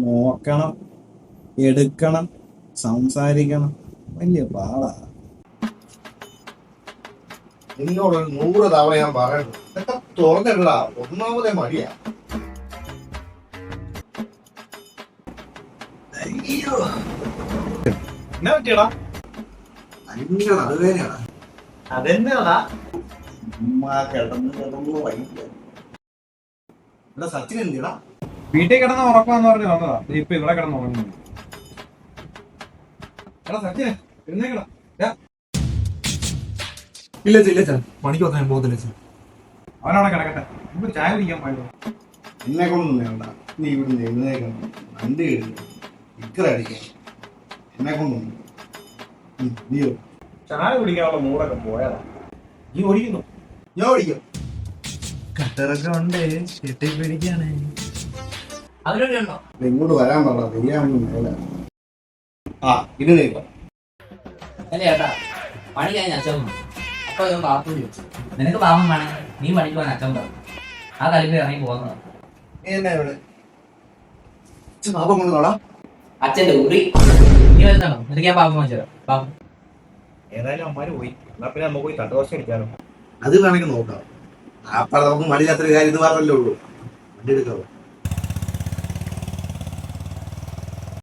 നോക്കണം, എടുക്കണം, സംസാരിക്കണം, വലിയ പാടാ. നിന്നോട് 100 തവണ ഞാൻ പറയുന്നു, ഇതൊക്കെ തുറന്നിടാ. ഒന്നാമതേ മടിയാ. എന്നാ പറ്റിയടാ? അതെന്നാടാ കിടന്ന് ഇവിടെ സച്ചിൻ എന്തിടാ? വീട്ടിൽ കിടന്ന് ഉറക്കാന്ന് പറഞ്ഞ് വന്നതാ. ഇപ്പൊ ഇവിടെ കിടന്ന് ഉറങ്ങുന്നു. എടാ സച്ചിനെ എഴുന്നേക്കടാ. ഇല്ല ചാ, പണിക്ക് വക്കാൻ പോകത്തില്ല ചാ. അവനവിടെ കിടക്കട്ടെ, ഇപ്പൊ ചായ കുടിക്കാൻ പോയത്. എന്നെ കൊണ്ടൊന്നും വേണ്ട. നീ ഇവിടുന്ന് എഴുന്നേക്കണം, വണ്ടി എഴുതി ഇക്കറടിക്കാം. എന്നെ കൊണ്ടൊന്നും നീയോ ചായ കുടിക്കാനുള്ള മൂടൊക്കെ പോയതാ. നീ ഓടിക്കുന്നു? ഞാൻ ഓടിക്കും. കട്ടറൊക്കെ ഉണ്ട്, കെട്ടി പിടിക്കാണ്. അതിലൊക്കെയുണ്ടോ? ഇങ്ങോട്ട് വരാൻ പറഞ്ഞ ശരിയാണെന്ന് മേല. ആ ഇത് നീക്കാം. അല്ലേ ചേട്ടാ, പണി കഴിഞ്ഞ അച്ഛൻ അപ്പൊ പാപ്പു ചോദിച്ചു, നിനക്ക് പാപം വേണേ നീ പണിക്ക് പോകാൻ അച്ഛൻ പറഞ്ഞു. ആ കളിപ്പിൽ ഇറങ്ങി പോകുന്നതാണ്. എന്നാ ഇവിടെ പാപം കൊണ്ടുപോടാ. അച്ഛന്റെ ഉറി നീ വരുന്നുണ്ടോ? നിനക്ക് ഞാൻ പാപം വാങ്ങിച്ചു തരാം. പാപം ഏതായാലും അമ്മാര് പോയി. എന്നാ പിന്നെ നമുക്ക് പോയി തട്ടുദോശ അടിക്കാനോ? അത് വേണമെങ്കിൽ നോക്കാം. അപ്പഴ നമുക്ക് മടിയില്ലാത്തൊരു കാര്യം ഇത് പറഞ്ഞല്ലേ ഉള്ളൂ. വണ്ടി എടുക്കാവോ?